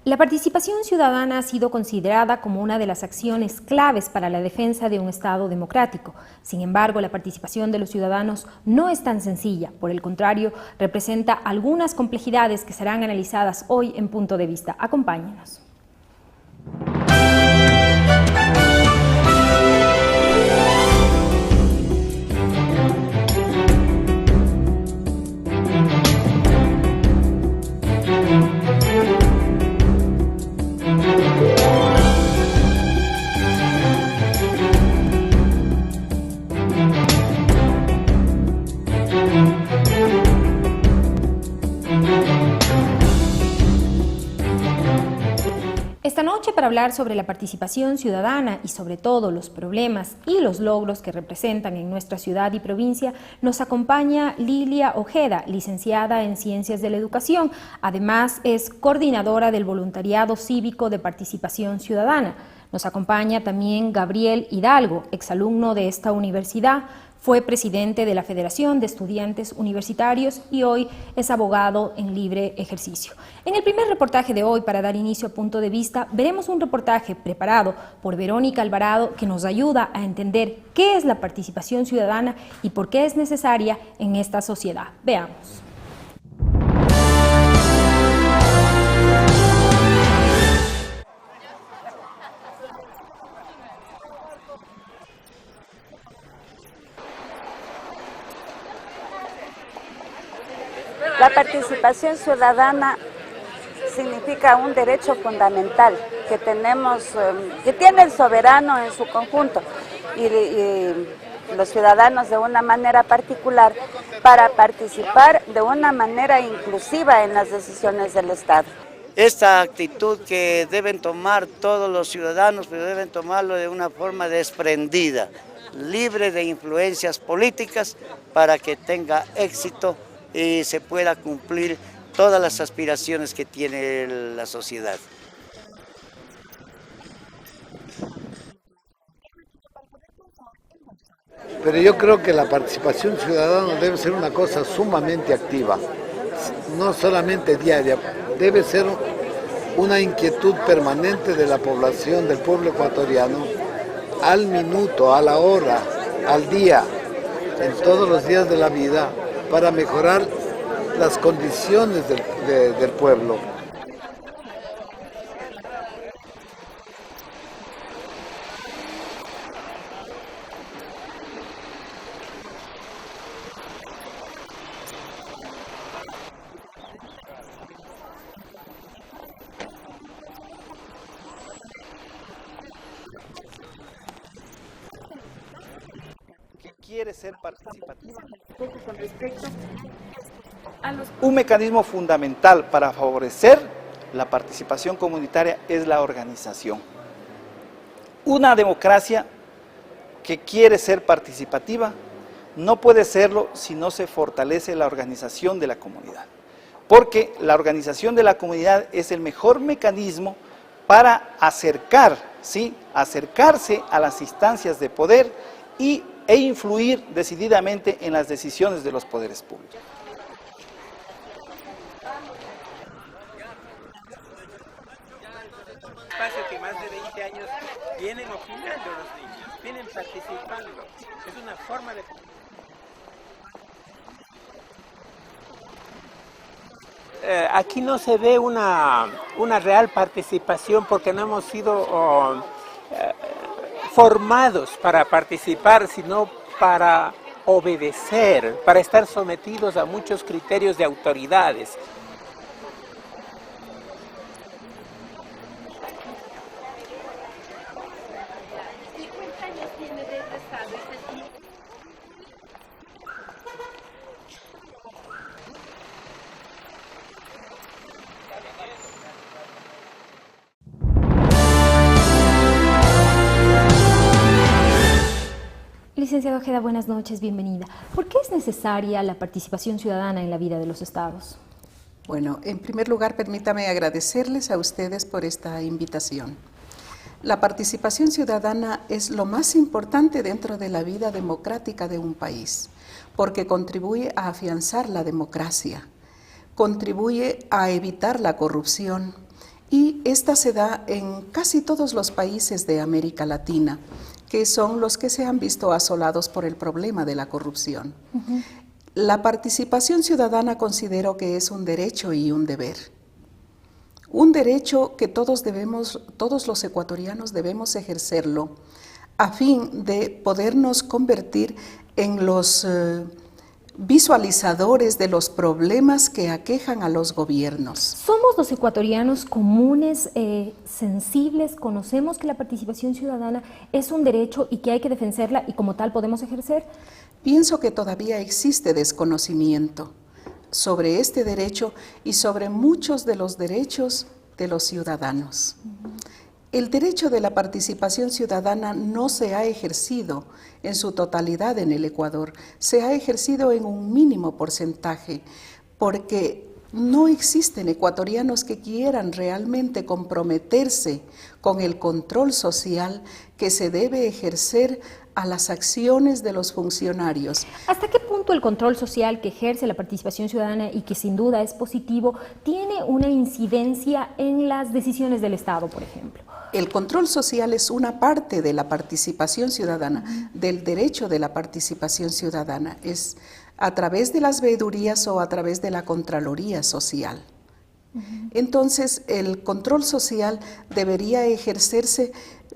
La participación ciudadana ha sido considerada como una de las acciones claves para la defensa de un Estado democrático. Sin embargo, la participación de los ciudadanos no es tan sencilla. Por el contrario, representa algunas complejidades que serán analizadas hoy en Punto de Vista. Acompáñenos. Esta noche, para hablar sobre la participación ciudadana y sobre todo los problemas y los logros que representan en nuestra ciudad y provincia, nos acompaña Lilia Ojeda, licenciada en Ciencias de la Educación. Además, es coordinadora del Voluntariado Cívico de Participación Ciudadana. Nos acompaña también Gabriel Hidalgo, exalumno de esta universidad. Fue presidente de la Federación de Estudiantes Universitarios y hoy es abogado en libre ejercicio. En el primer reportaje de hoy, para dar inicio a Punto de Vista, veremos un reportaje preparado por Verónica Alvarado que nos ayuda a entender qué es la participación ciudadana y por qué es necesaria en esta sociedad. Veamos. La participación ciudadana significa un derecho fundamental que tenemos, que tiene el soberano en su conjunto y los ciudadanos de una manera particular para participar de una manera inclusiva en las decisiones del Estado. Esta actitud que deben tomar todos los ciudadanos, pero deben tomarlo de una forma desprendida, libre de influencias políticas para que tenga éxito y se pueda cumplir todas las aspiraciones que tiene la sociedad. Pero yo creo que la participación ciudadana debe ser una cosa sumamente activa, no solamente diaria, debe ser una inquietud permanente de la población, del pueblo ecuatoriano, al minuto, a la hora, al día, en todos los días de la vida, para mejorar las condiciones del pueblo. Quiere ser participativa. Un mecanismo fundamental para favorecer la participación comunitaria es la organización. Una democracia que quiere ser participativa no puede serlo si no se fortalece la organización de la comunidad, porque la organización de la comunidad es el mejor mecanismo para acercarse a las instancias de poder e influir decididamente en las decisiones de los poderes públicos. Espacio que más de 20 años vienen opinando los niños, vienen participando. Es una forma de... Aquí no se ve una real participación porque no hemos sido formados para participar, sino para obedecer, para estar sometidos a muchos criterios de autoridades. Licenciada Ojeda, buenas noches, bienvenida. ¿Por qué es necesaria la participación ciudadana en la vida de los estados? Bueno, en primer lugar, permítame agradecerles a ustedes por esta invitación. La participación ciudadana es lo más importante dentro de la vida democrática de un país, porque contribuye a afianzar la democracia, contribuye a evitar la corrupción y esta se da en casi todos los países de América Latina, que son los que se han visto asolados por el problema de la corrupción. La participación ciudadana considero que es un derecho y un deber. Un derecho que todos los ecuatorianos debemos ejercerlo a fin de podernos convertir en los visualizadores de los problemas que aquejan a los gobiernos. ¿Somos los ecuatorianos comunes, sensibles, conocemos que la participación ciudadana es un derecho y que hay que defenderla y como tal podemos ejercer? Pienso que todavía existe desconocimiento sobre este derecho y sobre muchos de los derechos de los ciudadanos. El derecho de la participación ciudadana no se ha ejercido en su totalidad en el Ecuador, se ha ejercido en un mínimo porcentaje, porque no existen ecuatorianos que quieran realmente comprometerse con el control social que se debe ejercer a las acciones de los funcionarios. ¿Hasta qué punto el control social que ejerce la participación ciudadana y que sin duda es positivo, tiene una incidencia en las decisiones del Estado, por ejemplo? El control social es una parte de la participación ciudadana, del derecho de la participación ciudadana. Es a través de las veedurías o a través de la Contraloría Social. Entonces, el control social debería ejercerse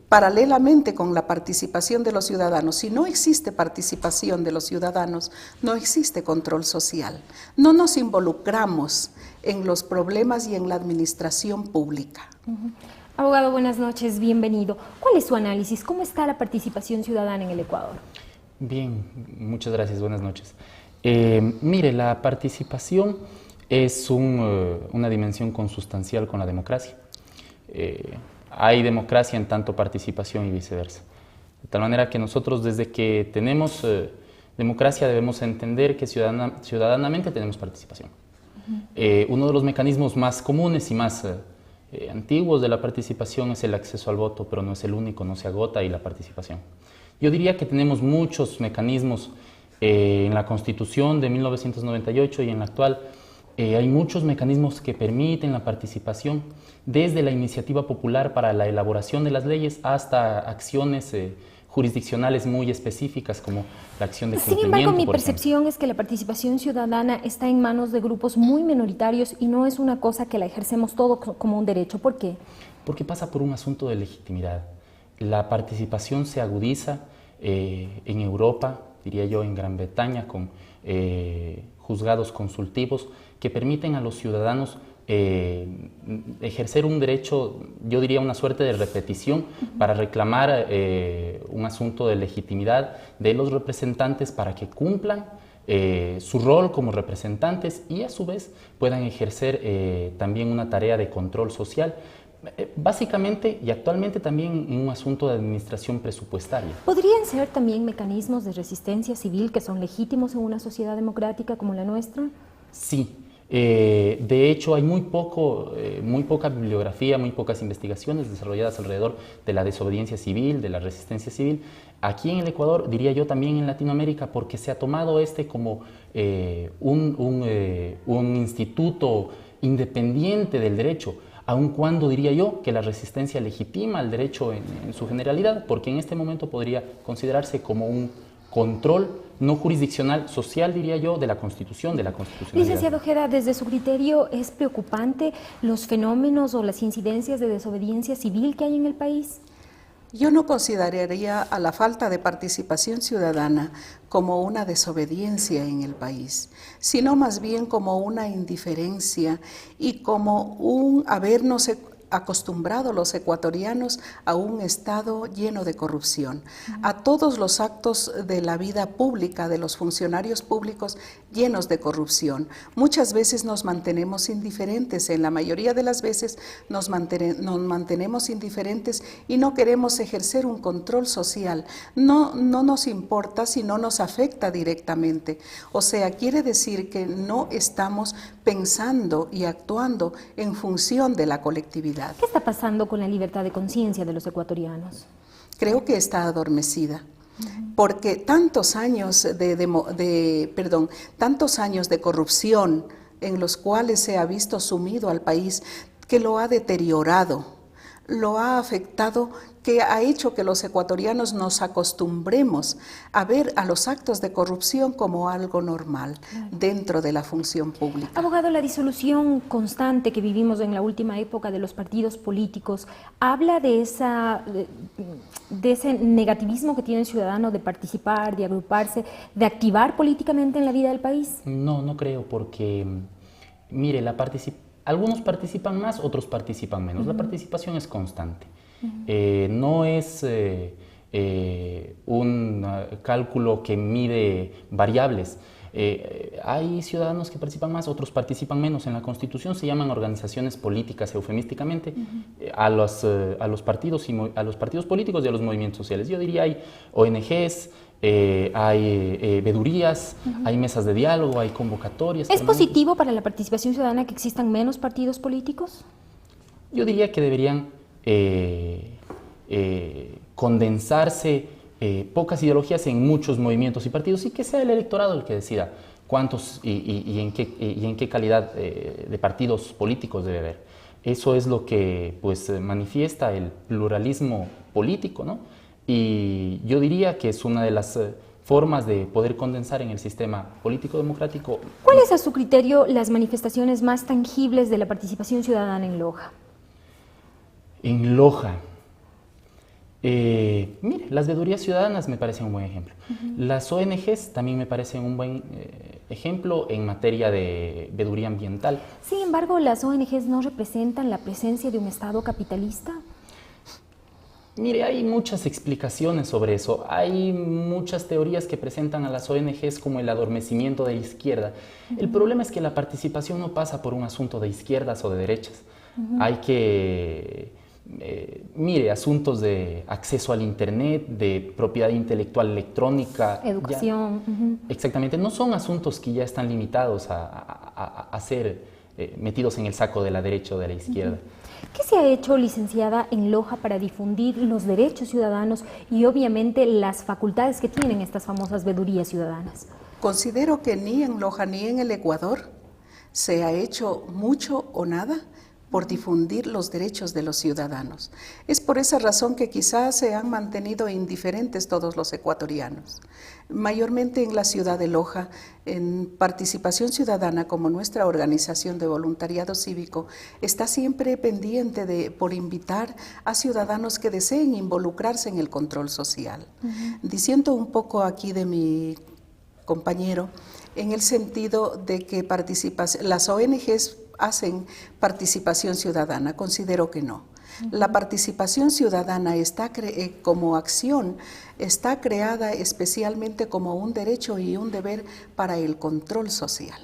paralelamente con la participación de los ciudadanos. Si no existe participación de los ciudadanos, no existe control social. No nos involucramos en los problemas y en la administración pública. Abogado, buenas noches, bienvenido. ¿Cuál es su análisis? ¿Cómo está la participación ciudadana en el Ecuador? Bien, muchas gracias, buenas noches. Mire, la participación es una dimensión consustancial con la democracia. Hay democracia en tanto participación y viceversa. De tal manera que nosotros desde que tenemos democracia debemos entender que ciudadanamente tenemos participación. Uno de los mecanismos más comunes y más antiguos de la participación es el acceso al voto, pero no es el único, no se agota ahí la participación. Yo diría que tenemos muchos mecanismos en la Constitución de 1998 y en la actual. Hay muchos mecanismos que permiten la participación, desde la iniciativa popular para la elaboración de las leyes hasta acciones jurisdiccionales muy específicas como la acción de cumplimiento. Sin embargo, mi percepción es que la participación ciudadana está en manos de grupos muy minoritarios y no es una cosa que la ejercemos todo como un derecho. ¿Por qué? Porque pasa por un asunto de legitimidad. La participación se agudiza en Europa, diría yo en Gran Bretaña, con juzgados consultivos que permiten a los ciudadanos ejercer un derecho, yo diría una suerte de repetición para reclamar un asunto de legitimidad de los representantes para que cumplan su rol como representantes y a su vez puedan ejercer también una tarea de control social. Básicamente y actualmente también en un asunto de administración presupuestaria. ¿Podrían ser también mecanismos de resistencia civil que son legítimos en una sociedad democrática como la nuestra? Sí. De hecho, hay muy poca bibliografía, muy pocas investigaciones desarrolladas alrededor de la desobediencia civil, de la resistencia civil. Aquí en el Ecuador, diría yo también en Latinoamérica, porque se ha tomado como un instituto independiente del derecho, aun cuando diría yo que la resistencia legitima el derecho en su generalidad, porque en este momento podría considerarse como un control no jurisdiccional, social, diría yo, de la Constitución, de la constitucionalidad. Licenciado Ojeda, desde su criterio, ¿es preocupante los fenómenos o las incidencias de desobediencia civil que hay en el país? Yo no consideraría a la falta de participación ciudadana como una desobediencia en el país, sino más bien como una indiferencia y como un habernos acostumbrado los ecuatorianos a un Estado lleno de corrupción, a todos los actos de la vida pública de los funcionarios públicos llenos de corrupción. Muchas veces nos mantenemos indiferentes, en la mayoría de las veces nos mantenemos indiferentes y no queremos ejercer un control social. No nos importa si no nos afecta directamente. O sea, quiere decir que no estamos pensando y actuando en función de la colectividad. ¿Qué está pasando con la libertad de conciencia de los ecuatorianos? Creo que está adormecida, porque tantos años de corrupción en los cuales se ha visto sumido al país, que lo ha deteriorado, lo ha afectado, que ha hecho que los ecuatorianos nos acostumbremos a ver a los actos de corrupción como algo normal dentro de la función pública. Abogado, la disolución constante que vivimos en la última época de los partidos políticos, ¿habla de ese negativismo que tiene el ciudadano de participar, de agruparse, de activar políticamente en la vida del país? No, no creo, porque, mire, algunos participan más, otros participan menos. La participación es constante. No es un cálculo que mide variables. Hay ciudadanos que participan más, otros participan menos. En la Constitución se llaman organizaciones políticas, eufemísticamente, a los partidos políticos y a los movimientos sociales. Yo diría hay ONGs, hay vedurías, hay mesas de diálogo, hay convocatorias. ¿Es positivo para la participación ciudadana que existan menos partidos políticos? Yo diría que deberían condensarse pocas ideologías en muchos movimientos y partidos, y que sea el electorado el que decida cuántos y en qué calidad de partidos políticos debe haber. Eso es lo que pues manifiesta el pluralismo político, ¿no? Y yo diría que es una de las formas de poder condensar en el sistema político democrático. ¿Cuáles a su criterio las manifestaciones más tangibles de la participación ciudadana en Loja? En Loja, mire, las veedurías ciudadanas me parecen un buen ejemplo. Las ONGs también me parecen un buen ejemplo en materia de veeduría ambiental. Sin embargo, ¿las ONGs no representan la presencia de un Estado capitalista? Mire, hay muchas explicaciones sobre eso. Hay muchas teorías que presentan a las ONGs como el adormecimiento de la izquierda. El problema es que la participación no pasa por un asunto de izquierdas o de derechas. Hay que, mire, asuntos de acceso al Internet, de propiedad intelectual electrónica. Educación. Exactamente, no son asuntos que ya están limitados a ser metidos en el saco de la derecha o de la izquierda. ¿Qué se ha hecho, licenciada, en Loja para difundir los derechos ciudadanos y obviamente las facultades que tienen estas famosas veedurías ciudadanas? Considero que ni en Loja ni en el Ecuador se ha hecho mucho o nada por difundir los derechos de los ciudadanos. Es por esa razón que quizás se han mantenido indiferentes todos los ecuatorianos. Mayormente en la ciudad de Loja, en Participación Ciudadana, como nuestra organización de voluntariado cívico, está siempre pendiente por invitar a ciudadanos que deseen involucrarse en el control social. Diciendo un poco aquí de mi compañero, en el sentido de que las ONGs hacen participación ciudadana, considero que no. La participación ciudadana como acción está creada especialmente como un derecho y un deber para el control social.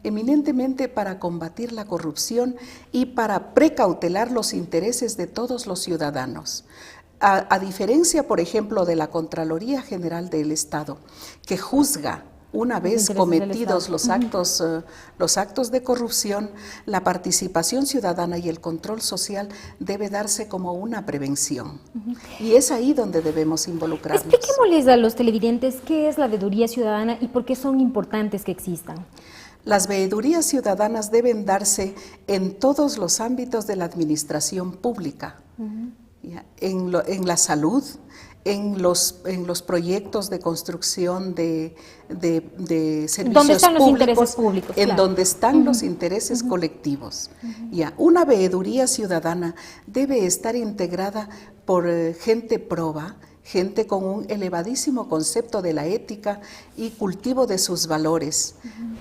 Eminentemente para combatir la corrupción y para precautelar los intereses de todos los ciudadanos. A diferencia, por ejemplo, de la Contraloría General del Estado, que juzga una vez cometidos los actos de corrupción, la participación ciudadana y el control social debe darse como una prevención. Y es ahí donde debemos involucrarnos. Expliquémosles a los televidentes qué es la veeduría ciudadana y por qué son importantes que existan. Las veedurías ciudadanas deben darse en todos los ámbitos de la administración pública, en la salud, en los proyectos de construcción de servicios ¿Dónde están públicos, los intereses públicos? en Claro. donde están los intereses colectivos. Una veeduría ciudadana debe estar integrada por gente proba, gente con un elevadísimo concepto de la ética y cultivo de sus valores.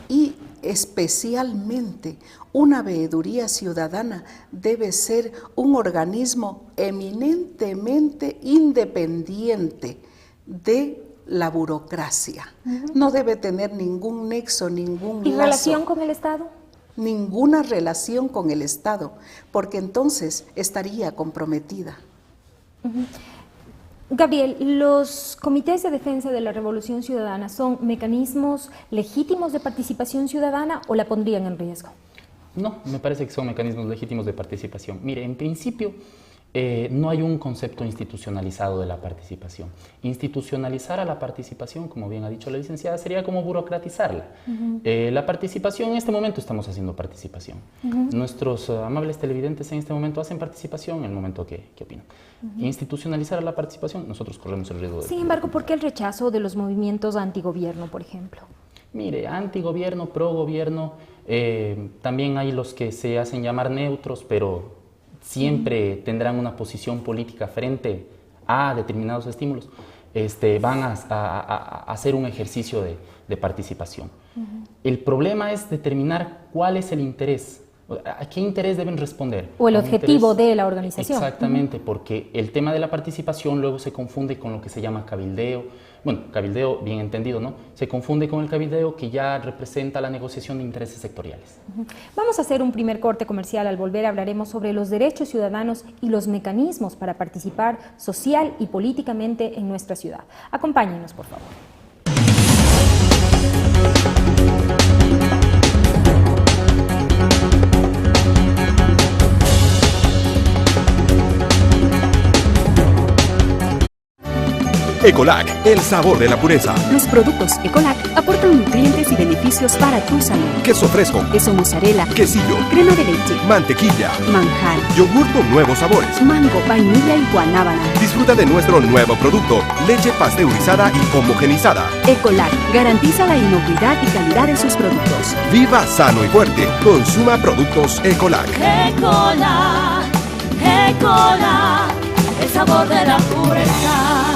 Y especialmente una veeduría ciudadana debe ser un organismo eminentemente independiente de la burocracia. No debe tener ningún nexo, ningún lazo. ¿Y relación con el Estado? Ninguna relación con el Estado, porque entonces estaría comprometida. Gabriel, ¿los comités de defensa de la Revolución Ciudadana son mecanismos legítimos de participación ciudadana o la pondrían en riesgo? No, me parece que son mecanismos legítimos de participación. Mire, en principio, no hay un concepto institucionalizado de la participación. Institucionalizar a la participación, como bien ha dicho la licenciada, sería como burocratizarla. La participación, en este momento estamos haciendo participación. Nuestros amables televidentes en este momento hacen participación en el momento que opinan. Institucionalizar a la participación, nosotros corremos el riesgo de... Sin embargo, ¿por qué el rechazo de los movimientos antigobierno, por ejemplo? Mire, antigobierno, progobierno, también hay los que se hacen llamar neutros, pero siempre tendrán una posición política frente a determinados estímulos, van a hacer un ejercicio de participación. El problema es determinar cuál es el interés, a qué interés deben responder. O el objetivo de la organización. Exactamente, porque el tema de la participación luego se confunde con lo que se llama cabildeo. Bueno, cabildeo, bien entendido, ¿no? Se confunde con el cabildeo que ya representa la negociación de intereses sectoriales. Vamos a hacer un primer corte comercial. Al volver hablaremos sobre los derechos ciudadanos y los mecanismos para participar social y políticamente en nuestra ciudad. Acompáñenos, por favor. Ecolac, el sabor de la pureza. Los productos Ecolac aportan nutrientes y beneficios para tu salud. Queso fresco, queso mozzarella, quesillo, crema de leche, mantequilla, manjar, yogur con nuevos sabores, mango, vainilla y guanábana. Disfruta de nuestro nuevo producto, leche pasteurizada y homogenizada. Ecolac garantiza la inocuidad y calidad de sus productos. Viva sano y fuerte. Consuma productos Ecolac. Ecolac, Ecolac, el sabor de la pureza.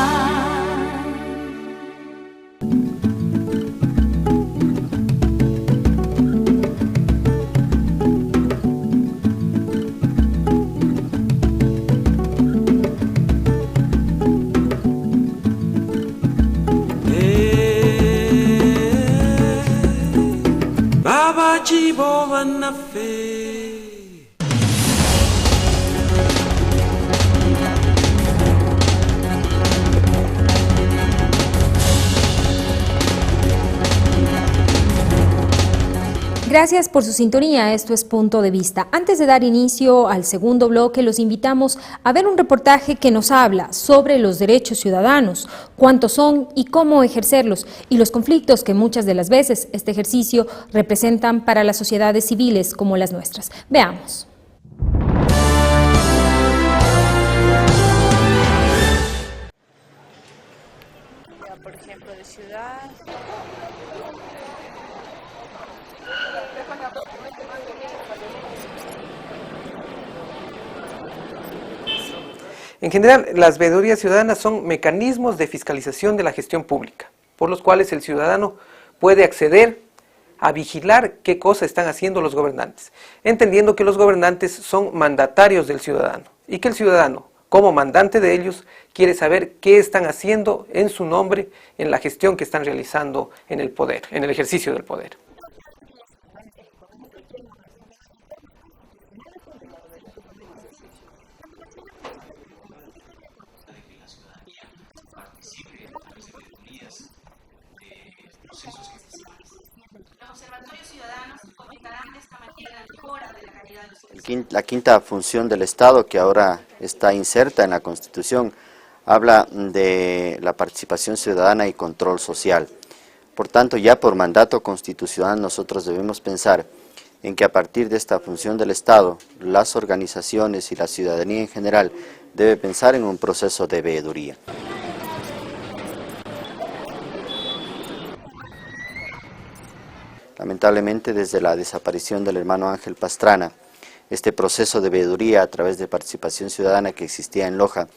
Gracias por su sintonía, esto es Punto de Vista. Antes de dar inicio al segundo bloque, los invitamos a ver un reportaje que nos habla sobre los derechos ciudadanos, cuántos son y cómo ejercerlos, y los conflictos que muchas de las veces este ejercicio representan para las sociedades civiles como las nuestras. Veamos. Por ejemplo, de ciudad. En general, las veedurías ciudadanas son mecanismos de fiscalización de la gestión pública, por los cuales el ciudadano puede acceder a vigilar qué cosa están haciendo los gobernantes, entendiendo que los gobernantes son mandatarios del ciudadano y que el ciudadano, como mandante de ellos, quiere saber qué están haciendo en su nombre en la gestión que están realizando en el poder, en el ejercicio del poder. La quinta función del Estado, que ahora está inserta en la Constitución, habla de la participación ciudadana y control social. Por tanto, ya por mandato constitucional nosotros debemos pensar en que a partir de esta función del Estado, las organizaciones y la ciudadanía en general debe pensar en un proceso de veeduría. Lamentablemente, desde la desaparición del hermano Ángel Pastrana, este proceso de veeduría a través de participación ciudadana que existía en Loja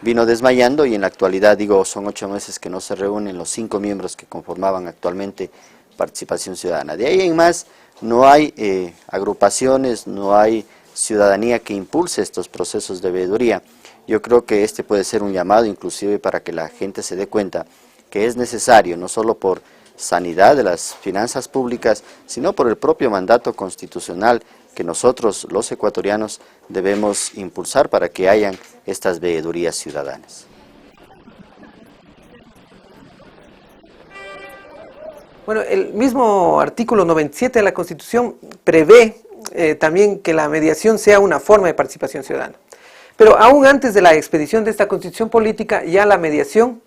vino desmayando y en la actualidad, son 8 meses que no se reúnen los 5 miembros que conformaban actualmente participación ciudadana. De ahí en más no hay agrupaciones, no hay ciudadanía que impulse estos procesos de veeduría. Yo creo que este puede ser un llamado inclusive para que la gente se dé cuenta que es necesario, no solo por sanidad de las finanzas públicas, sino por el propio mandato constitucional que nosotros, los ecuatorianos, debemos impulsar para que hayan estas veedurías ciudadanas. Bueno, el mismo artículo 97 de la Constitución prevé también que la mediación sea una forma de participación ciudadana. Pero aún antes de la expedición de esta Constitución Política, ya la mediación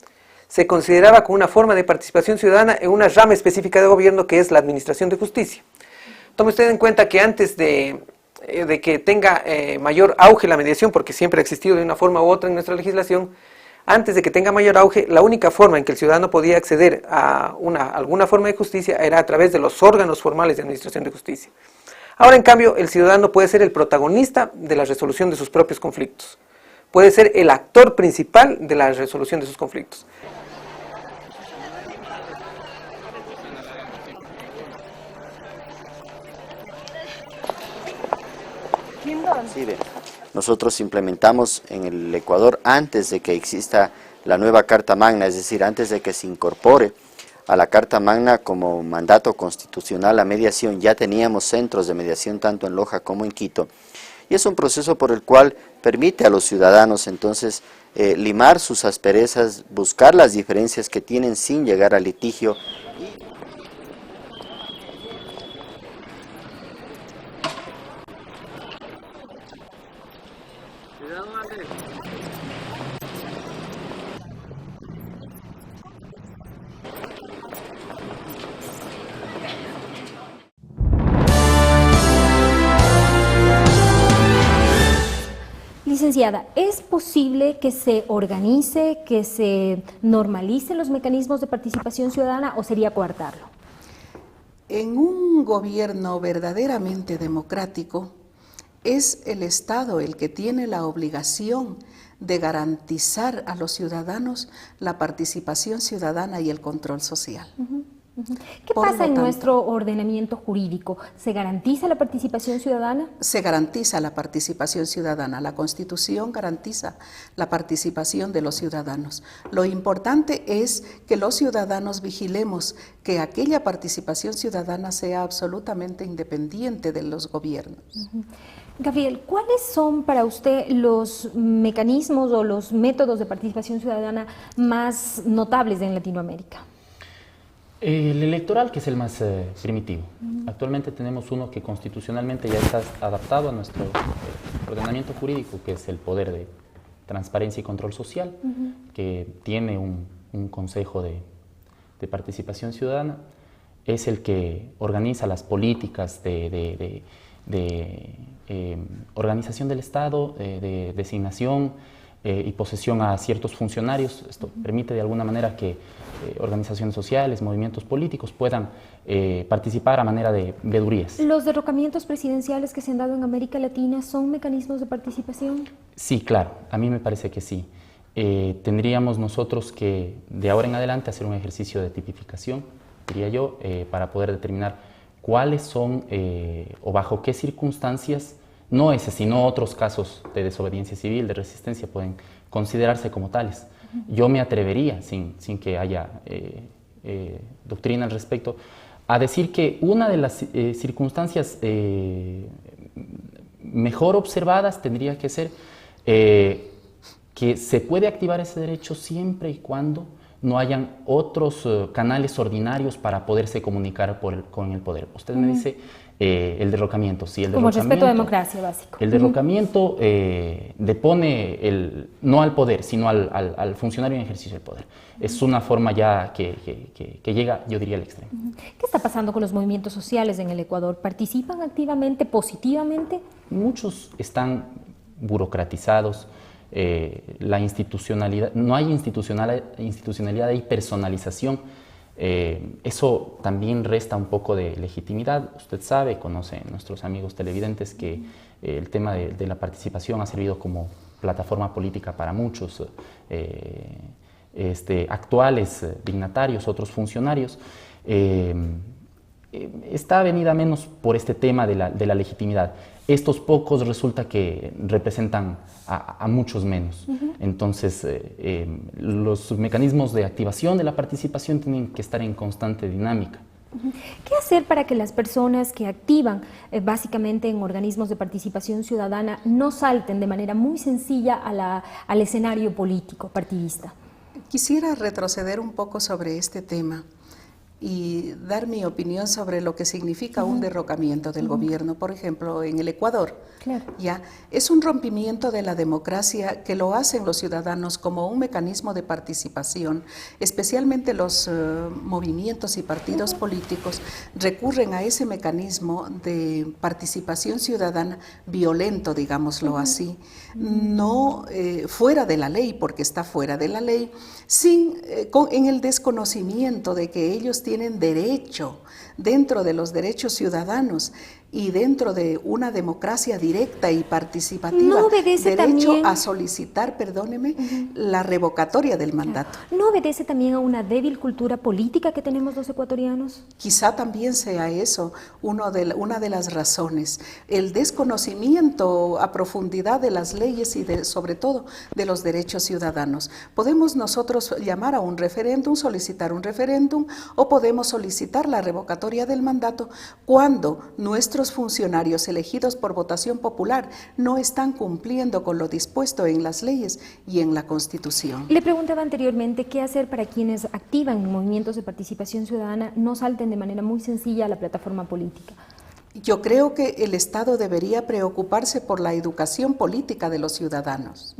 se consideraba como una forma de participación ciudadana en una rama específica de gobierno que es la administración de justicia. Tome usted en cuenta que antes de que tenga mayor auge la mediación, porque siempre ha existido de una forma u otra en nuestra legislación, antes de que tenga mayor auge, la única forma en que el ciudadano podía acceder a alguna forma de justicia era a través de los órganos formales de administración de justicia. Ahora, en cambio, el ciudadano puede ser el protagonista de la resolución de sus propios conflictos. Puede ser el actor principal de la resolución de sus conflictos. Sí, nosotros implementamos en el Ecuador, antes de que exista la nueva Carta Magna, es decir, antes de que se incorpore a la Carta Magna como mandato constitucional la mediación, ya teníamos centros de mediación tanto en Loja como en Quito, y es un proceso por el cual permite a los ciudadanos entonces limar sus asperezas, buscar las diferencias que tienen sin llegar al litigio. Licenciada, ¿es posible que se organice, que se normalicen los mecanismos de participación ciudadana o sería coartarlo? En un gobierno verdaderamente democrático, es el Estado el que tiene la obligación de garantizar a los ciudadanos la participación ciudadana y el control social. ¿Qué pasa en nuestro ordenamiento jurídico? ¿Se garantiza la participación ciudadana? Se garantiza la participación ciudadana. La Constitución garantiza la participación de los ciudadanos. Lo importante es que los ciudadanos vigilemos que aquella participación ciudadana sea absolutamente independiente de los gobiernos. Gabriel, ¿cuáles son para usted los mecanismos o los métodos de participación ciudadana más notables en Latinoamérica? El electoral, que es el más primitivo. Actualmente tenemos uno que constitucionalmente ya está adaptado a nuestro ordenamiento jurídico, que es el poder de transparencia y control social, que tiene un consejo de participación ciudadana. Es el que organiza las políticas de organización del Estado, de designación y posesión a ciertos funcionarios. Esto permite de alguna manera que organizaciones sociales, movimientos políticos puedan participar a manera de veedurías. ¿Los derrocamientos presidenciales que se han dado en América Latina son mecanismos de participación? Sí, claro, a mí me parece que sí. Tendríamos nosotros que de ahora en adelante hacer un ejercicio de tipificación, diría yo, para poder determinar cuáles son o bajo qué circunstancias, no ese, sino otros casos de desobediencia civil, de resistencia, pueden considerarse como tales. Yo me atrevería, sin que haya doctrina al respecto, a decir que una de las circunstancias mejor observadas tendría que ser que se puede activar ese derecho siempre y cuando no hayan otros canales ordinarios para poderse comunicar con el poder. Usted me dice el derrocamiento. Sí, el como derrocamiento, respeto a democracia, básico. El derrocamiento depone no al poder, sino al funcionario en ejercicio del poder. Es una forma ya que llega, yo diría, al extremo. ¿Qué está pasando con los movimientos sociales en el Ecuador? ¿Participan activamente, positivamente? Muchos están burocratizados. La institucionalidad, no hay institucionalidad, hay personalización. Eso también resta un poco de legitimidad. Usted sabe, conoce nuestros amigos televidentes que el tema de la participación ha servido como plataforma política para muchos actuales dignatarios, otros funcionarios. Está venida menos por este tema de la legitimidad. Estos pocos resulta que representan a muchos menos. Entonces, los mecanismos de activación de la participación tienen que estar en constante dinámica. ¿Qué hacer para que las personas que activan básicamente en organismos de participación ciudadana no salten de manera muy sencilla al escenario político partidista? Quisiera retroceder un poco sobre este tema. y dar mi opinión sobre lo que significa un derrocamiento del gobierno, por ejemplo, en el Ecuador. Claro. Ya es un rompimiento de la democracia que lo hacen los ciudadanos como un mecanismo de participación, especialmente los movimientos y partidos políticos recurren a ese mecanismo de participación ciudadana violento, digámoslo así, no fuera de la ley, porque está fuera de la ley, en el desconocimiento de que ellos tienen derecho dentro de los derechos ciudadanos y dentro de una democracia directa y participativa, ¿no obedece derecho también a solicitar, perdóneme, la revocatoria del mandato? ¿No obedece también a una débil cultura política que tenemos los ecuatorianos? Quizá también sea eso una de las razones, el desconocimiento a profundidad de las leyes y sobre todo de los derechos ciudadanos. Podemos nosotros llamar a un referéndum, solicitar un referéndum, o podemos solicitar la revocatoria del mandato cuando nuestros funcionarios elegidos por votación popular no están cumpliendo con lo dispuesto en las leyes y en la Constitución. Le preguntaba anteriormente qué hacer para quienes activan movimientos de participación ciudadana no salten de manera muy sencilla a la plataforma política. Yo creo que el Estado debería preocuparse por la educación política de los ciudadanos.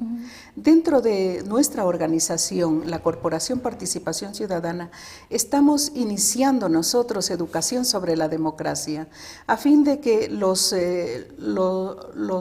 Dentro de nuestra organización, la Corporación Participación Ciudadana, estamos iniciando nosotros educación sobre la democracia, a fin de que los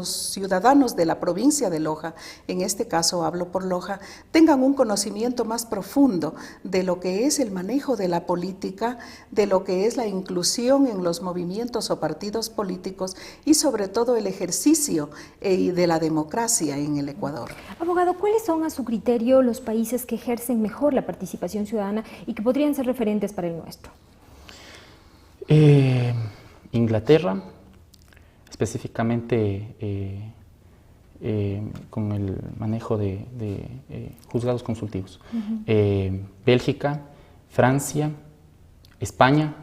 ciudadanos de la provincia de Loja, en este caso hablo por Loja, tengan un conocimiento más profundo de lo que es el manejo de la política, de lo que es la inclusión en los movimientos o partidos políticos y sobre todo el ejercicio de la democracia en el Ecuador. Abogado, ¿cuáles son a su criterio los países que ejercen mejor la participación ciudadana y que podrían ser referentes para el nuestro? Inglaterra, específicamente con el manejo de juzgados consultivos. Bélgica, Francia, España,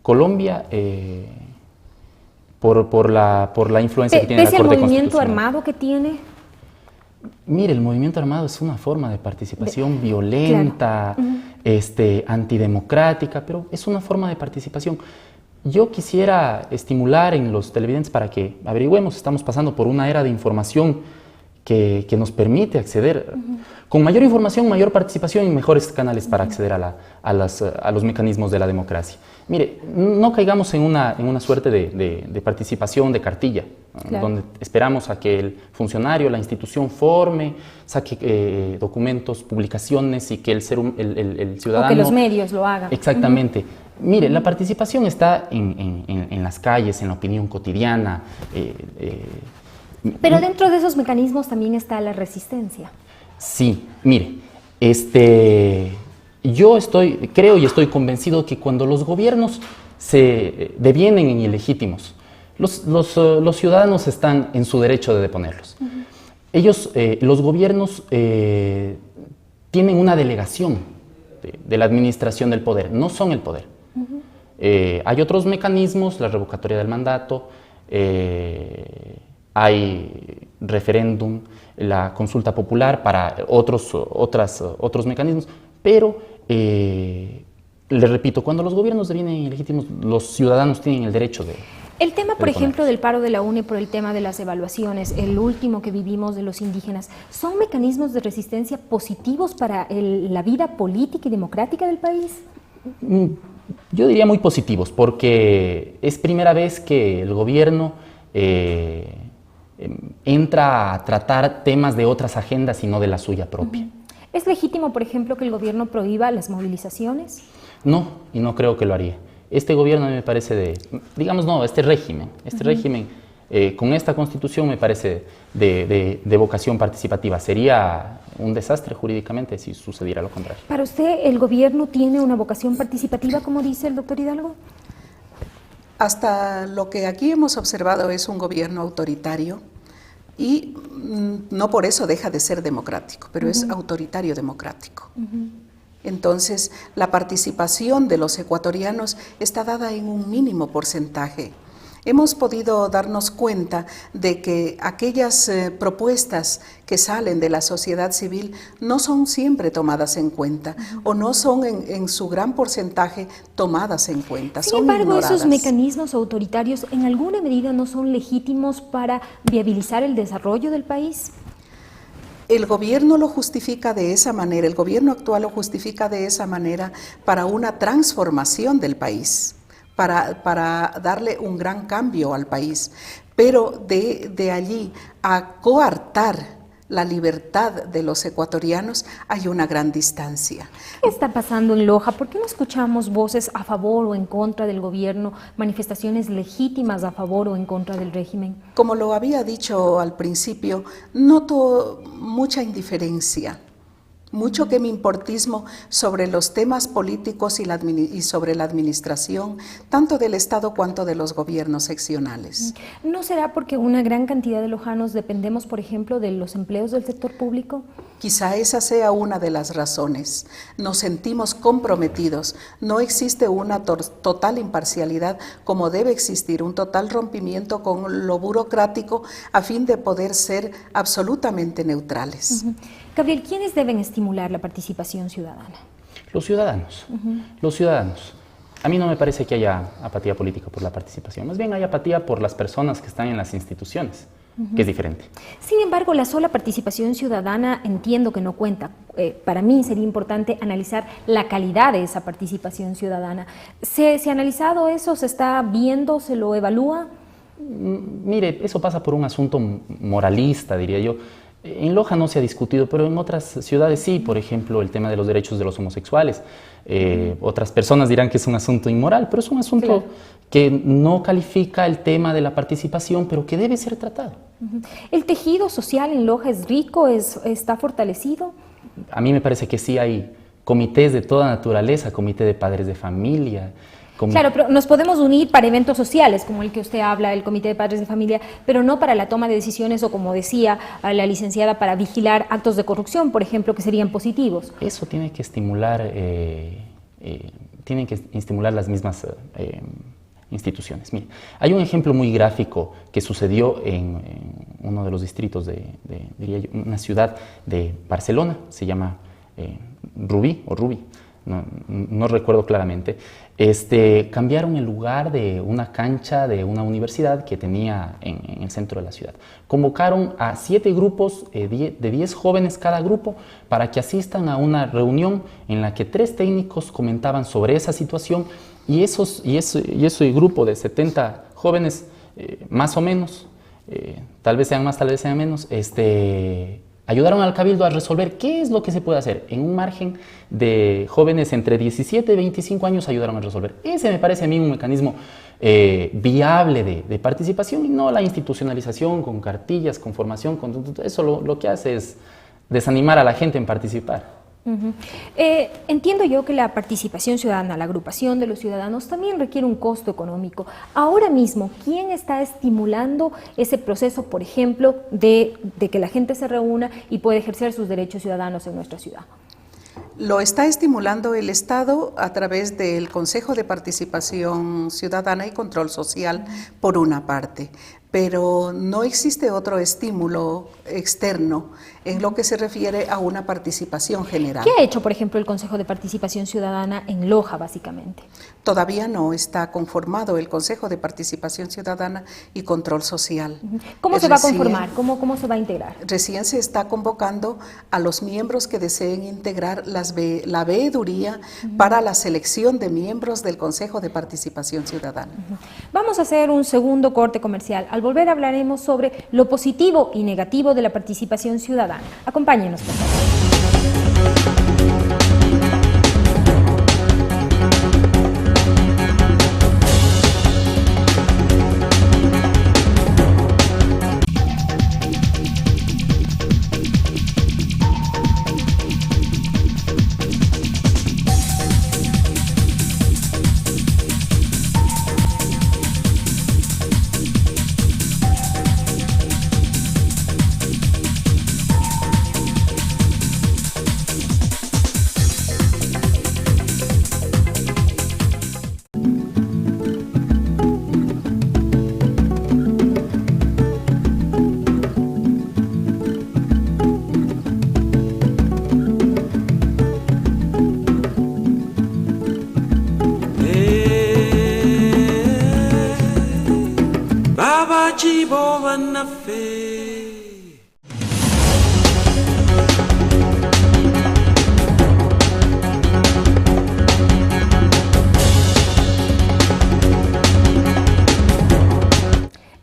Colombia, por la influencia que tiene la Corte Constitucional. ¿Pese al movimiento armado que tiene? Mire, el movimiento armado es una forma de participación violenta, claro. Antidemocrática, pero es una forma de participación. Yo quisiera estimular en los televidentes para que averigüemos, estamos pasando por una era de información que nos permite acceder con mayor información, mayor participación y mejores canales para acceder a los mecanismos de la democracia. Mire, no caigamos en una suerte de participación de cartilla, claro, donde esperamos a que el funcionario, la institución forme, saque documentos, publicaciones y que el ciudadano... O que los medios lo hagan. Exactamente. Mire, la participación está en las calles, en la opinión cotidiana. Pero dentro de esos mecanismos también está la resistencia. Sí, mire, yo creo y estoy convencido que cuando los gobiernos se devienen en ilegítimos, los ciudadanos están en su derecho de deponerlos. Los gobiernos tienen una delegación de la administración del poder, no son el poder. Hay otros mecanismos, la revocatoria del mandato, hay referéndum, la consulta popular para otros mecanismos, pero le repito, cuando los gobiernos devienen ilegítimos, los ciudadanos tienen el derecho de... El tema, por ejemplo, del paro de la UNE por el tema de las evaluaciones, el último que vivimos de los indígenas, ¿son mecanismos de resistencia positivos para la vida política y democrática del país? Yo diría muy positivos, porque es primera vez que el gobierno entra a tratar temas de otras agendas y no de la suya propia. ¿Es legítimo, por ejemplo, que el gobierno prohíba las movilizaciones? No, y no creo que lo haría. Este gobierno a mí me parece este régimen con esta constitución me parece de vocación participativa. Sería un desastre jurídicamente si sucediera lo contrario. ¿Para usted el gobierno tiene una vocación participativa, como dice el doctor Hidalgo? Hasta lo que aquí hemos observado es un gobierno autoritario y no por eso deja de ser democrático, pero es autoritario democrático. Entonces, la participación de los ecuatorianos está dada en un mínimo porcentaje. hemos podido darnos cuenta de que aquellas propuestas que salen de la sociedad civil no son siempre tomadas en cuenta o no son en su gran porcentaje tomadas en cuenta. Sin embargo, esos mecanismos autoritarios en alguna medida no son legítimos para viabilizar el desarrollo del país. El gobierno lo justifica de esa manera, el gobierno actual lo justifica de esa manera para una transformación del país, para darle un gran cambio al país. Pero de allí a coartar la libertad de los ecuatorianos hay una gran distancia. ¿Qué está pasando en Loja? ¿Por qué no escuchamos voces a favor o en contra del gobierno, manifestaciones legítimas a favor o en contra del régimen? Como lo había dicho al principio, noto mucha indiferencia, mucho quemimportismo sobre los temas políticos y sobre la administración, tanto del Estado cuanto de los gobiernos seccionales. ¿No será porque una gran cantidad de lojanos dependemos, por ejemplo, de los empleos del sector público? Quizá esa sea una de las razones. Nos sentimos comprometidos. No existe una total imparcialidad como debe existir, un total rompimiento con lo burocrático a fin de poder ser absolutamente neutrales. Gabriel, ¿quiénes deben estimular la participación ciudadana? Los ciudadanos. Los ciudadanos. A mí no me parece que haya apatía política por la participación, más bien hay apatía por las personas que están en las instituciones, que es diferente. Sin embargo, la sola participación ciudadana entiendo que no cuenta. Para mí sería importante analizar la calidad de esa participación ciudadana. ¿Se ha analizado eso? ¿Se está viendo? ¿Se lo evalúa? Mire, eso pasa por un asunto moralista, diría yo. En Loja no se ha discutido, pero en otras ciudades sí, por ejemplo, el tema de los derechos de los homosexuales. Otras personas dirán que es un asunto inmoral, pero es un asunto que no califica el tema de la participación, pero que debe ser tratado. ¿El tejido social en Loja es rico, está fortalecido? A mí me parece que sí hay comités de toda naturaleza, comité de padres de familia. Claro, pero nos podemos unir para eventos sociales, como el que usted habla, el Comité de Padres de Familia, pero no para la toma de decisiones o, como decía la licenciada, para vigilar actos de corrupción, por ejemplo, que serían positivos. Eso tiene que estimular, las mismas instituciones. Mire, hay un ejemplo muy gráfico que sucedió en uno de los distritos diría yo, una ciudad de Barcelona, se llama Rubí, no recuerdo claramente. Cambiaron el lugar de una cancha de una universidad que tenía en el centro de la ciudad. Convocaron a 7 grupos de 10 jóvenes cada grupo para que asistan a una reunión en la que 3 técnicos comentaban sobre esa situación y ese grupo de 70 jóvenes, más o menos, tal vez sean más, tal vez sean menos, ayudaron al Cabildo a resolver qué es lo que se puede hacer. En un margen de jóvenes entre 17 y 25 años ayudaron a resolver. Ese me parece a mí un mecanismo viable de participación y no la institucionalización con cartillas, con formación. Eso lo que hace es desanimar a la gente en participar. Entiendo yo que la participación ciudadana, la agrupación de los ciudadanos también requiere un costo económico. Ahora mismo, ¿quién está estimulando ese proceso, por ejemplo, de que la gente se reúna y pueda ejercer sus derechos ciudadanos en nuestra ciudad? Lo está estimulando el Estado a través del Consejo de Participación Ciudadana y Control Social, por una parte, pero no existe otro estímulo externo en lo que se refiere a una participación general. ¿Qué ha hecho, por ejemplo, el Consejo de Participación Ciudadana en Loja, básicamente? Todavía no está conformado el Consejo de Participación Ciudadana y Control Social. ¿Cómo se va a conformar? ¿Cómo se va a integrar? Recién se está convocando a los miembros que deseen integrar la veeduría para la selección de miembros del Consejo de Participación Ciudadana. Vamos a hacer un segundo corte comercial. Al volver hablaremos sobre lo positivo y negativo de la participación ciudadana. Acompáñenos, por favor.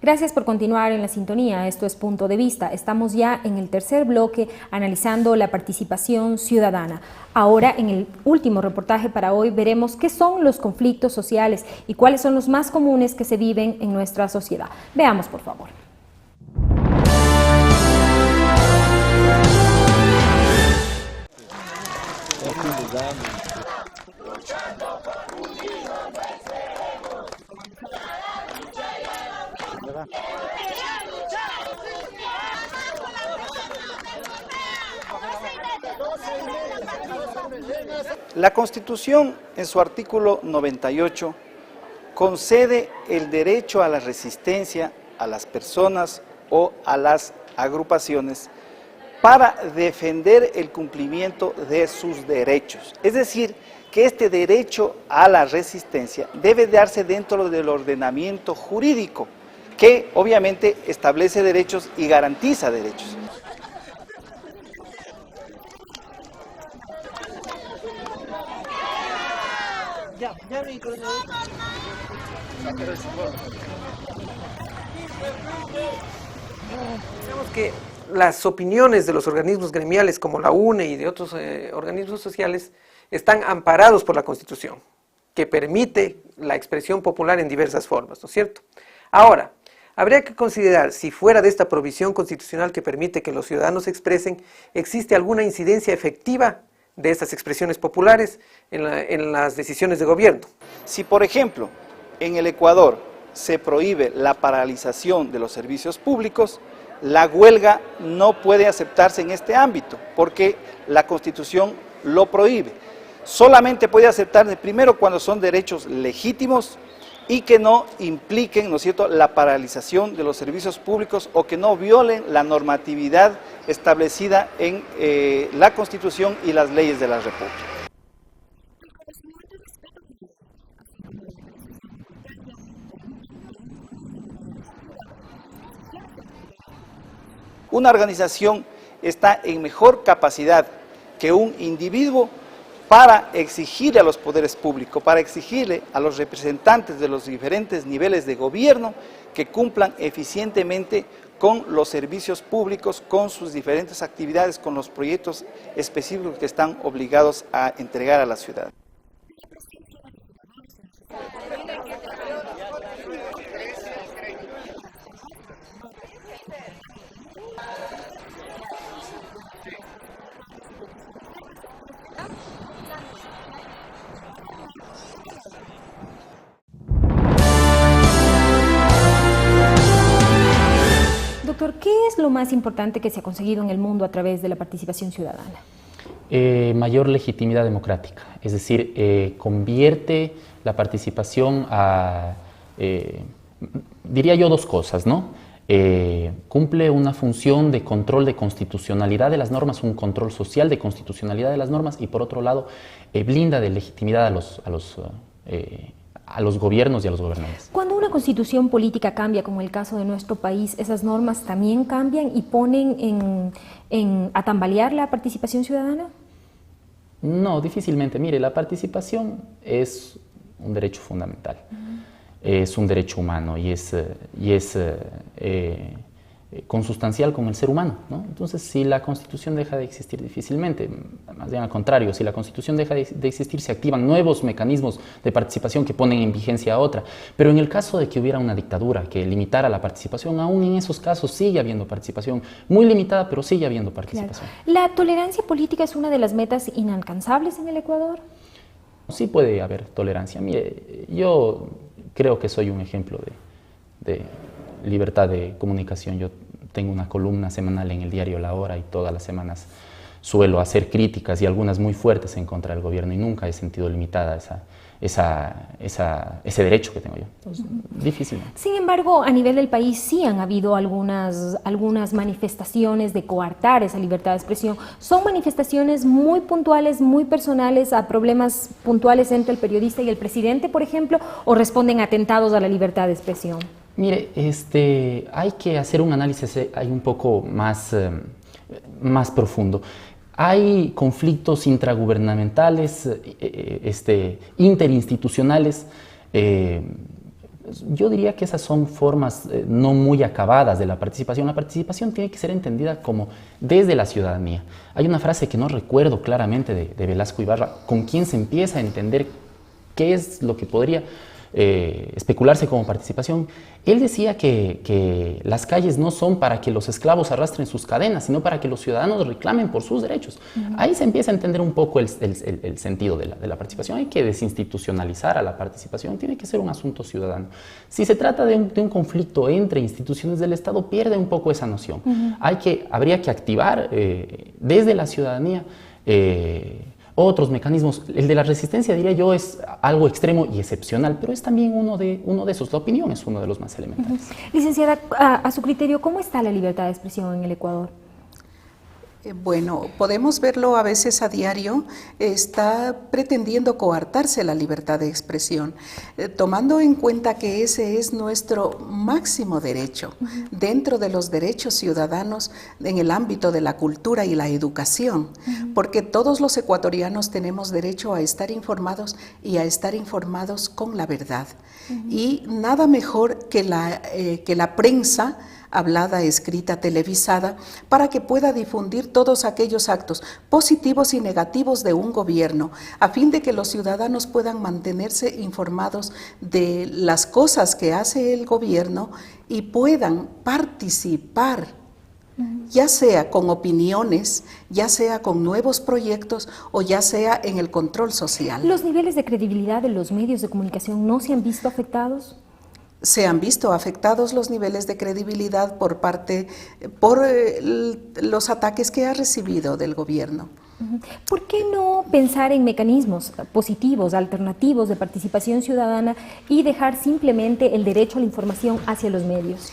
Gracias por continuar en la sintonía. Esto es Punto de Vista. Estamos ya en el tercer bloque analizando la participación ciudadana. Ahora, en el último reportaje para hoy, veremos qué son los conflictos sociales y cuáles son los más comunes que se viven en nuestra sociedad. Veamos, por favor. La Constitución, en su artículo 98, concede el derecho a la resistencia a las personas o a las agrupaciones para defender el cumplimiento de sus derechos. Es decir, que este derecho a la resistencia debe darse dentro del ordenamiento jurídico, que obviamente establece derechos y garantiza derechos. Digamos que las opiniones de los organismos gremiales como la UNE y de otros organismos sociales están amparados por la Constitución, que permite la expresión popular en diversas formas, ¿no es cierto? Ahora, habría que considerar si fuera de esta provisión constitucional que permite que los ciudadanos se expresen, existe alguna incidencia efectiva de estas expresiones populares en las decisiones de gobierno. Si, por ejemplo, en el Ecuador se prohíbe la paralización de los servicios públicos, la huelga no puede aceptarse en este ámbito, porque la Constitución lo prohíbe. Solamente puede aceptarse primero cuando son derechos legítimos y que no impliquen, ¿no es cierto?, la paralización de los servicios públicos o que no violen la normatividad establecida en la Constitución y las leyes de la República. Una organización está en mejor capacidad que un individuo para exigirle a los poderes públicos, para exigirle a los representantes de los diferentes niveles de gobierno que cumplan eficientemente con los servicios públicos, con sus diferentes actividades, con los proyectos específicos que están obligados a entregar a la ciudad. Doctor, ¿qué es lo más importante que se ha conseguido en el mundo a través de la participación ciudadana? Mayor legitimidad democrática, es decir, convierte la participación a, diría yo, dos cosas, ¿no? Cumple una función de control de constitucionalidad de las normas, un control social de constitucionalidad de las normas, y por otro lado, blinda de legitimidad a los gobiernos y a los gobernantes. Cuando una constitución política cambia, como el caso de nuestro país, ¿esas normas también cambian y ponen a tambalear la participación ciudadana? No, difícilmente. Mire, la participación es un derecho fundamental, es un derecho humano y es consustancial con el ser humano, ¿no? Entonces, si la Constitución deja de existir, difícilmente, más bien al contrario, si la Constitución deja de existir, se activan nuevos mecanismos de participación que ponen en vigencia a otra. Pero en el caso de que hubiera una dictadura que limitara la participación, aún en esos casos sigue habiendo participación, muy limitada, pero sigue habiendo participación. Claro. ¿La tolerancia política es una de las metas inalcanzables en el Ecuador? Sí puede haber tolerancia. Mire, yo creo que soy un ejemplo de libertad de comunicación. Yo tengo una columna semanal en el diario La Hora y todas las semanas suelo hacer críticas y algunas muy fuertes en contra del gobierno y nunca he sentido limitada ese derecho que tengo yo. Entonces, difícilmente. Sin embargo, a nivel del país sí han habido algunas manifestaciones de coartar esa libertad de expresión. ¿Son manifestaciones muy puntuales, muy personales a problemas puntuales entre el periodista y el presidente, por ejemplo, o responden a atentados a la libertad de expresión? Mire, hay que hacer un análisis ahí un poco más profundo. Hay conflictos intragubernamentales, interinstitucionales. Yo diría que esas son formas no muy acabadas de la participación. La participación tiene que ser entendida como desde la ciudadanía. Hay una frase que no recuerdo claramente de Velasco Ibarra, con quien se empieza a entender qué es lo que podría especularse como participación. Él decía que las calles no son para que los esclavos arrastren sus cadenas, sino para que los ciudadanos reclamen por sus derechos. Ahí se empieza a entender un poco el sentido de la participación. Hay que desinstitucionalizar a la participación, tiene que ser un asunto ciudadano. Si se trata de un conflicto entre instituciones del Estado, pierde un poco esa noción. Habría que activar desde la ciudadanía otros mecanismos. El de la resistencia, diría yo, es algo extremo y excepcional, pero es también uno de esos. La opinión es uno de los más elementales. Licenciada, a su criterio, ¿cómo está la libertad de expresión en el Ecuador? Bueno, podemos verlo a veces a diario, está pretendiendo coartarse la libertad de expresión, tomando en cuenta que ese es nuestro máximo derecho dentro de los derechos ciudadanos en el ámbito de la cultura y la educación, porque todos los ecuatorianos tenemos derecho a estar informados y a estar informados con la verdad. Y nada mejor que la prensa hablada, escrita, televisada, para que pueda difundir todos aquellos actos positivos y negativos de un gobierno, a fin de que los ciudadanos puedan mantenerse informados de las cosas que hace el gobierno y puedan participar, ya sea con opiniones, ya sea con nuevos proyectos o ya sea en el control social. ¿Los niveles de credibilidad de los medios de comunicación no se han visto afectados? Se han visto afectados los niveles de credibilidad por los ataques que ha recibido del gobierno. ¿Por qué no pensar en mecanismos positivos, alternativos de participación ciudadana y dejar simplemente el derecho a la información hacia los medios?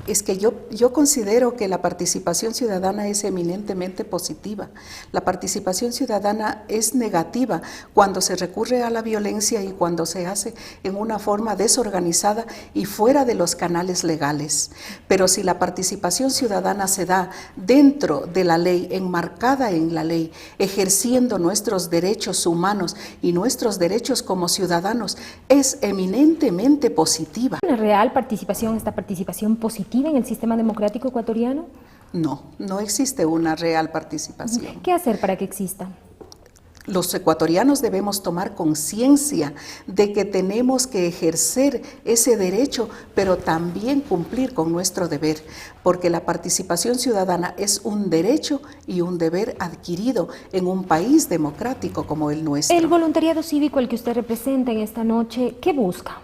Es que yo considero que la participación ciudadana es eminentemente positiva. La participación ciudadana es negativa cuando se recurre a la violencia y cuando se hace en una forma desorganizada y fuera de los canales legales. Pero si la participación ciudadana se da dentro de la ley, enmarcada en la ley, ejerciendo nuestros derechos humanos y nuestros derechos como ciudadanos, es eminentemente positiva. ¿Una real participación, esta participación positiva en el sistema democrático ecuatoriano? No, no existe una real participación. ¿Qué hacer para que exista? Los ecuatorianos debemos tomar conciencia de que tenemos que ejercer ese derecho, pero también cumplir con nuestro deber, porque la participación ciudadana es un derecho y un deber adquirido en un país democrático como el nuestro. El voluntariado cívico al que usted representa en esta noche, ¿qué busca?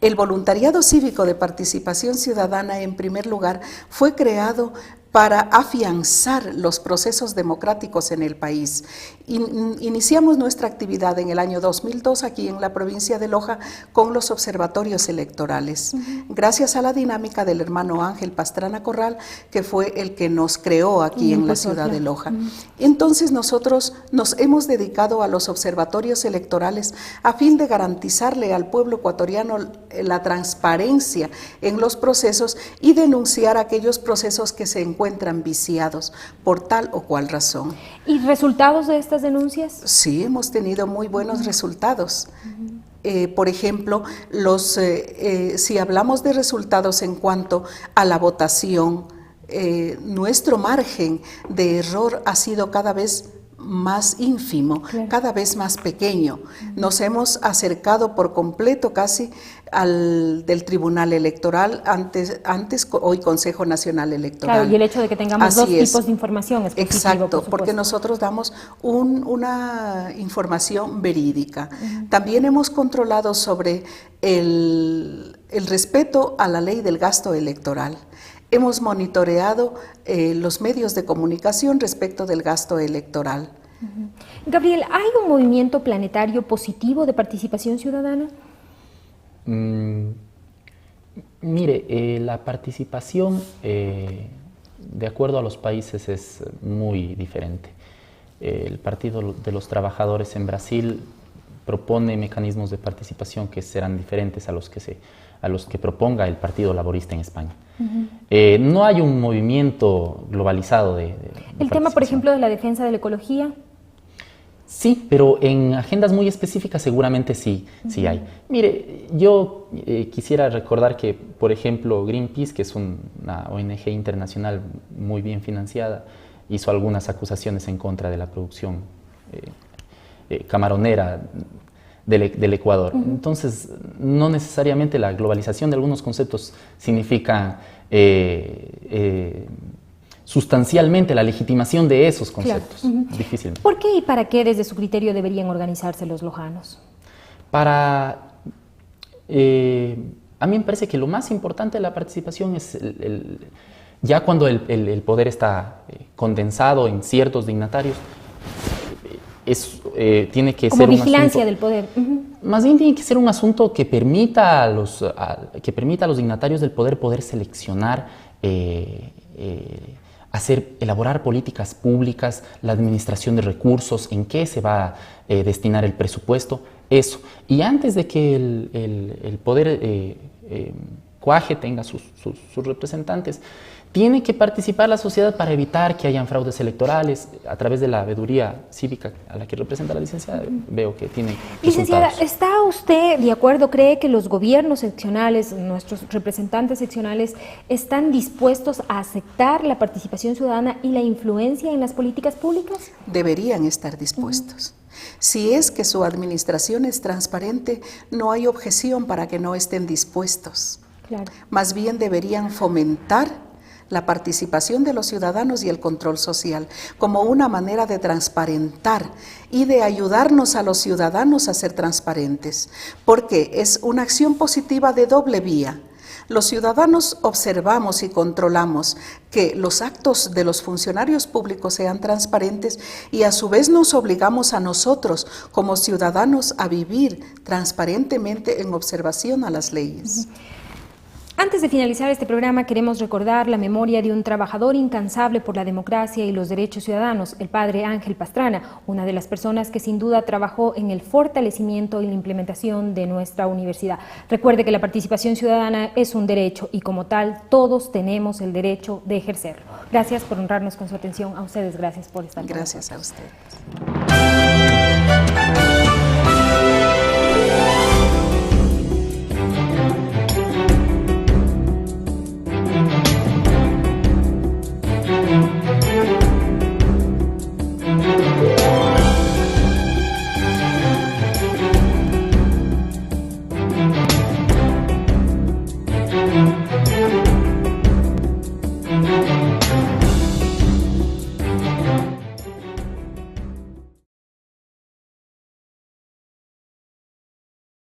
El voluntariado cívico de participación ciudadana, en primer lugar, fue creado para afianzar los procesos democráticos en el país. Iniciamos nuestra actividad en el año 2002 aquí en la provincia de Loja con los observatorios electorales, gracias a la dinámica del hermano Ángel Pastrana Corral, que fue el que nos creó aquí en la ciudad de Loja. Entonces nosotros nos hemos dedicado a los observatorios electorales a fin de garantizarle al pueblo ecuatoriano la transparencia en los procesos y denunciar aquellos procesos que se encuentran viciados por tal o cual razón. ¿Y resultados de estas denuncias? Sí, hemos tenido muy buenos resultados. Por ejemplo, si hablamos de resultados en cuanto a la votación, nuestro margen de error ha sido cada vez más ínfimo, cada vez más pequeño. Nos hemos acercado por completo casi al del Tribunal Electoral, hoy Consejo Nacional Electoral. Claro, y el hecho de que tengamos dos tipos de información es positivo. Exacto, porque nosotros damos una información verídica. También hemos controlado sobre el respeto a la ley del gasto electoral. Hemos monitoreado los medios de comunicación respecto del gasto electoral. Gabriel, ¿hay un movimiento planetario positivo de participación ciudadana? Mire, la participación, de acuerdo a los países, es muy diferente. El Partido de los Trabajadores en Brasil propone mecanismos de participación que serán diferentes a los que se a los que proponga el Partido Laborista en España. No hay un movimiento globalizado de ¿El tema, por ejemplo, de la defensa de la ecología? Sí, pero en agendas muy específicas seguramente sí hay. Mire, yo quisiera recordar que, por ejemplo, Greenpeace, que es una ONG internacional muy bien financiada, hizo algunas acusaciones en contra de la producción camaronera del Ecuador. Entonces, no necesariamente la globalización de algunos conceptos significa sustancialmente la legitimación de esos conceptos. Claro. Difícilmente. ¿Por qué y para qué, desde su criterio, deberían organizarse los lojanos? A mí me parece que lo más importante de la participación es ya cuando el poder está condensado en ciertos dignatarios, tiene que ser un vigilancia asunto, del poder. Más bien tiene que ser un asunto que permita a los dignatarios del poder seleccionar, elaborar políticas públicas, la administración de recursos, en qué se va a destinar el presupuesto, eso. Y antes de que el poder cuaje, tenga sus representantes, tiene que participar la sociedad para evitar que hayan fraudes electorales a través de la veeduría cívica a la que representa la licenciada. Veo que tiene Licenciada, resultados. ¿está usted de acuerdo? ¿Cree que los gobiernos seccionales, nuestros representantes seccionales, están dispuestos a aceptar la participación ciudadana y la influencia en las políticas públicas? Deberían estar dispuestos. Si es que su administración es transparente, no hay objeción para que no estén dispuestos. Claro. Más bien deberían fomentar la participación de los ciudadanos y el control social como una manera de transparentar y de ayudarnos a los ciudadanos a ser transparentes, porque es una acción positiva de doble vía. Los ciudadanos observamos y controlamos que los actos de los funcionarios públicos sean transparentes y a su vez nos obligamos a nosotros como ciudadanos a vivir transparentemente en observación a las leyes. Antes de finalizar este programa, queremos recordar la memoria de un trabajador incansable por la democracia y los derechos ciudadanos, el padre Ángel Pastrana, una de las personas que sin duda trabajó en el fortalecimiento y la implementación de nuestra universidad. Recuerde que la participación ciudadana es un derecho y como tal, todos tenemos el derecho de ejercerlo. Gracias por honrarnos con su atención. A ustedes, gracias por estar con nosotros. Gracias a ustedes.